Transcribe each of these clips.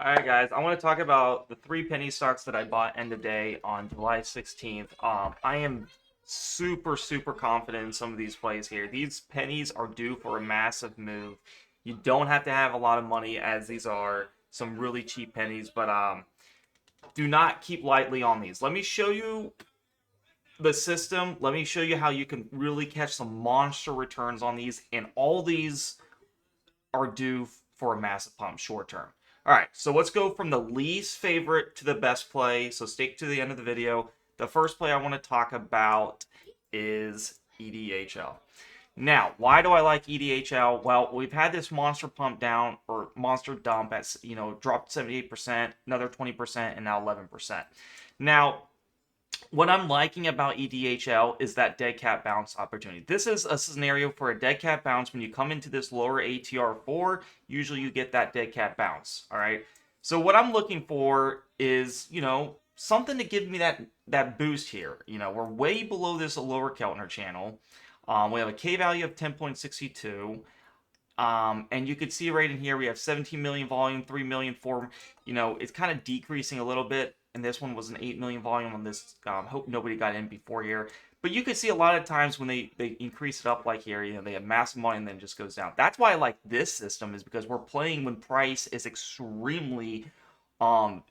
All right, guys, I want to talk about the three penny stocks that I bought end of day on July 16th. I am super confident in some of these plays here. These pennies are due for a massive move. You don't have to have a lot of money, as these are some really cheap pennies, but do not keep lightly on these. Let me show you the system. Let me show you how you can really catch some monster returns on these, and all these are due for a massive pump short term. All right, so let's go from the least favorite to the best play. So stick to the end of the video. The first play I want to talk about is EDHL. Now, why do I like EDHL? Well, we've had this monster pump down or monster dump at, dropped 78%, another 20%, and now 11%. Now, what I'm liking about EDHL is that dead cat bounce opportunity. This is a scenario for a dead cat bounce. When you come into this lower ATR4, usually you get that dead cat bounce. All right. So what I'm looking for is, something to give me that boost here. We're way below this lower Keltner channel. We have a K value of 10.62. And you can see right in here, we have 17 million volume, 3 million for, it's kind of decreasing a little bit. And this one was an 8 million volume on this. Hope nobody got in before here. But you can see a lot of times when they increase it up like here, they have massive volume and then it just goes down. That's why I like this system, is because we're playing when price is extremely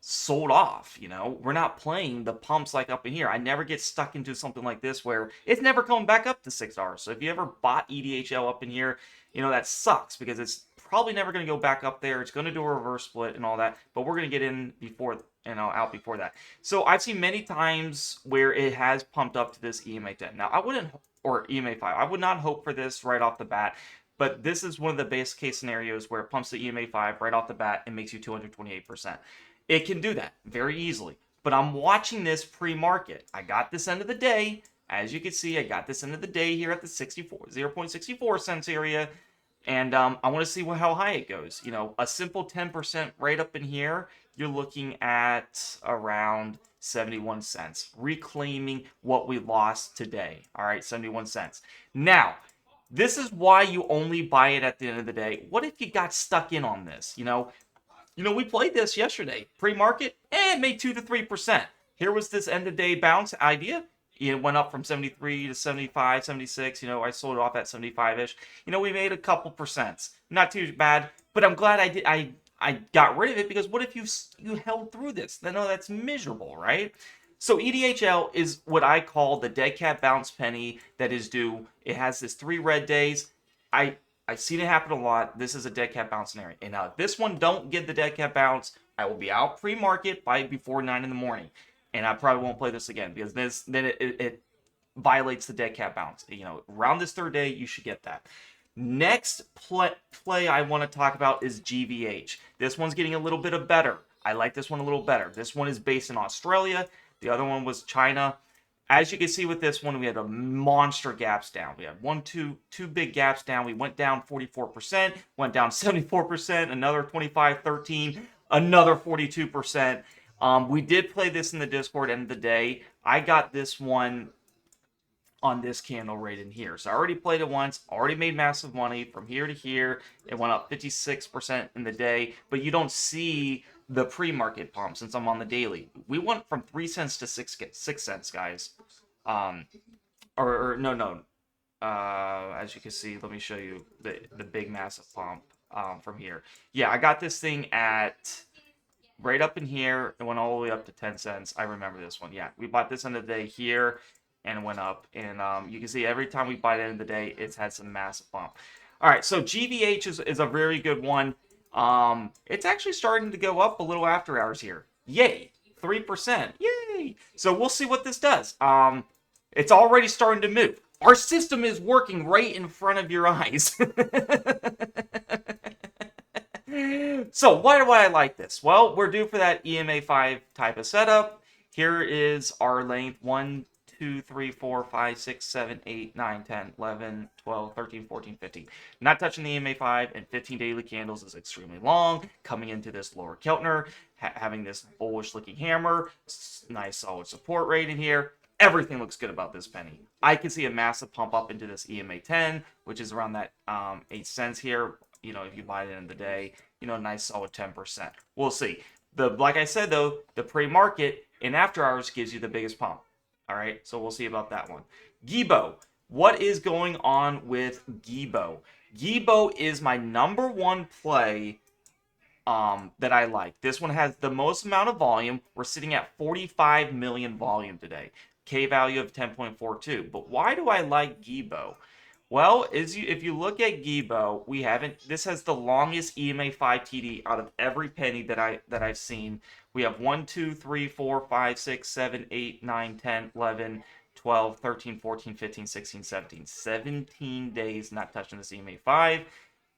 sold off. We're not playing the pumps like up in here. I never get stuck into something like this where it's never coming back up to $6. So if you ever bought EDHL up in here, that sucks, because it's probably never going to go back up there. It's going to do a reverse split and all that, but we're going to get in before, out before that. So I've seen many times where it has pumped up to this EMA 10. Now I wouldn't, or EMA 5. I would not hope for this right off the bat, but this is one of the base case scenarios where it pumps the EMA 5 right off the bat and makes you 228%. It can do that very easily, but I'm watching this pre-market. I got this end of the day. As you can see, I got this end of the day here at the 0.64 cents area. And I want to see how high it goes. A simple 10% right up in here, you're looking at around 71 cents, reclaiming what we lost today. All right, 71 cents. Now, this is why you only buy it at the end of the day. What if you got stuck in on this? We played this yesterday. Pre-market, it made 2 to 3%. Here was this end of day bounce idea. It went up from 73 to 75, 76. I sold it off at 75-ish. We made a couple percents. Not too bad, but I'm glad I did. I got rid of it, because what if you held through this? Then, that's miserable, right? So EDHL is what I call the dead cat bounce penny that is due. It has this 3 red days. I've seen it happen a lot. This is a dead cat bounce scenario. And now if this one don't get the dead cat bounce, I will be out pre-market by before 9 in the morning. And I probably won't play this again, because then it violates the dead cat bounce. Around this third day, you should get that. Next play I want to talk about is GVH. This one's getting a little bit of better. I like this one a little better. This one is based in Australia. The other one was China. As you can see with this one, we had a monster gaps down. We had two big gaps down. We went down 44%, went down 74%, another 25, 13, another 42%. We did play this in the Discord end of the day. I got this one on this candle right in here. So I already played it once, already made massive money from here to here. It went up 56% in the day, but you don't see the pre-market pump since I'm on the daily. We went from 3 cents to 6 cents, guys. No. As you can see, let me show you the big massive pump from here. Yeah, I got this thing at right up in here. It went all the way up to 10 cents. I remember this one. Yeah, we bought this on the day here, and it went up. And you can see every time we buy it in the day, it's had some massive bump. All right, so GVH is a very good one. It's actually starting to go up a little after hours here. Yay, 3%. Yay! So we'll see what this does. It's already starting to move. Our system is working right in front of your eyes. So why do I like this? Well, we're due for that EMA 5 type of setup. Here is our length: 1, 2, 3, 4, 5, 6, 7, 8, 9, 10, 11, 12, 13, 14, 15. Not touching the EMA 5 and 15 daily candles is extremely long. Coming into this lower Keltner, having this bullish looking hammer, nice solid support rate in here. Everything looks good about this penny. I can see a massive pump up into this EMA 10, which is around that 8 cents here. If you buy it in the day, nice solid 10%. We'll see. Like I said though, the pre-market in after hours gives you the biggest pump. All right, so we'll see about that one. GBO. What is going on with GBO? GBO is my #1 play that I like. This one has the most amount of volume. We're sitting at 45 million volume today. K value of 10.42. But why do I like GBO? Well, if you look at GBO, this has the longest EMA 5 TD out of every penny that I've seen. We have 1, 2, 3, 4, 5, 6, 7, 8, 9, 10, 11, 12, 13, 14, 15, 16, 17. 17 days not touching this EMA 5.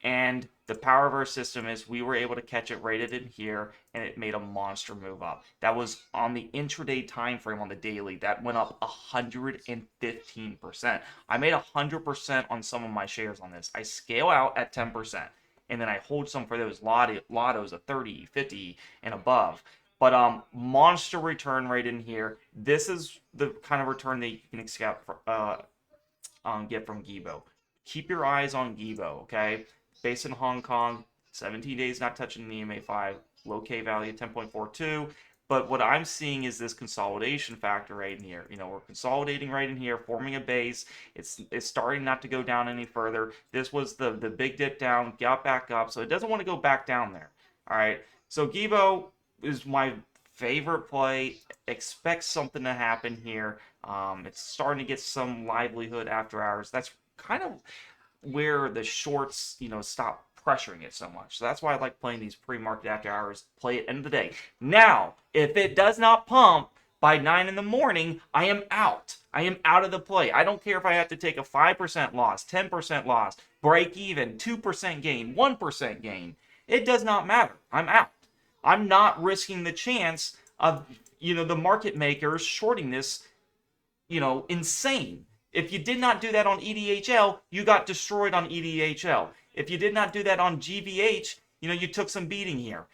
And the power of our system is we were able to catch it rated in here, and it made a monster move up. That was on the intraday time frame on the daily. That went up 115%. I made 100% on some of my shares on this. I scale out at 10%, and then I hold some for those lottos of 30, 50, and above. But monster return rate in here. This is the kind of return that you can expect get from GBO. Keep your eyes on GBO, okay? Based in Hong Kong, 17 days not touching the EMA 5, low K value 10.42. But what I'm seeing is this consolidation factor right in here. We're consolidating right in here, forming a base. It's starting not to go down any further. This was the big dip down, got back up, so it doesn't want to go back down there. All right, so GBO is my favorite play. Expect something to happen here. It's starting to get some livelihood after hours. That's kind of where the shorts, stop pressuring it so much. So that's why I like playing these pre-market after hours. Play at end of the day. Now, if it does not pump by 9 in the morning, I am out. I am out of the play. I don't care if I have to take a 5% loss, 10% loss, break even, 2% gain, 1% gain. It does not matter. I'm out. I'm not risking the chance of, the market makers shorting this, insane. If you did not do that on EDHL, you got destroyed on EDHL. If you did not do that on GVH, you took some beating here.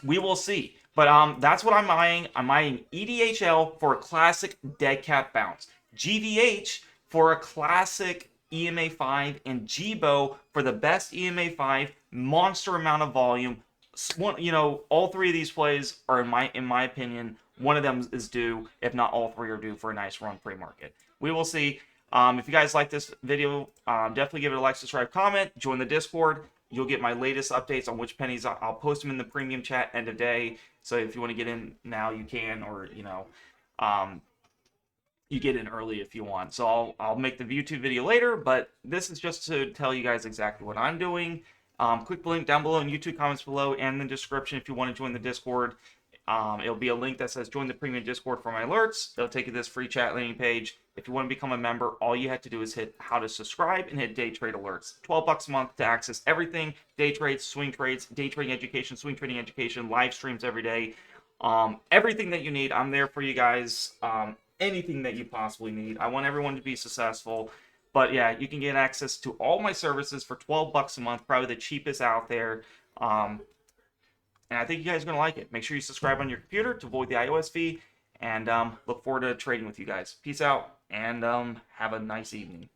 We will see. But that's what I'm eyeing. I'm eyeing EDHL for a classic dead cat bounce. GVH for a classic EMA 5, and GBO for the best EMA 5, monster amount of volume. All three of these plays are, in my opinion, one of them is due, if not all three are due for a nice run pre-market. We will see. If you guys like this video, definitely give it a like, subscribe, comment, join the Discord. You'll get my latest updates on which pennies. I'll post them in the premium chat end of day. So if you want to get in now, you can, or you get in early if you want. So I'll make the YouTube video later, but this is just to tell you guys exactly what I'm doing. Click the link down below in YouTube comments below and the description if you want to join the Discord. It'll be a link that says join the premium Discord for my alerts. It'll take you to this free chat landing page. If you want to become a member, all you have to do is hit how to subscribe and hit day trade alerts. $12 a month to access everything: day trades, swing trades, day trading education, swing trading education, live streams every day. Everything that you need, I'm there for you guys. Anything that you possibly need. I want everyone to be successful. But yeah, you can get access to all my services for $12 a month, probably the cheapest out there. And I think you guys are going to like it. Make sure you subscribe on your computer to avoid the iOS fee. And look forward to trading with you guys. Peace out, and have a nice evening.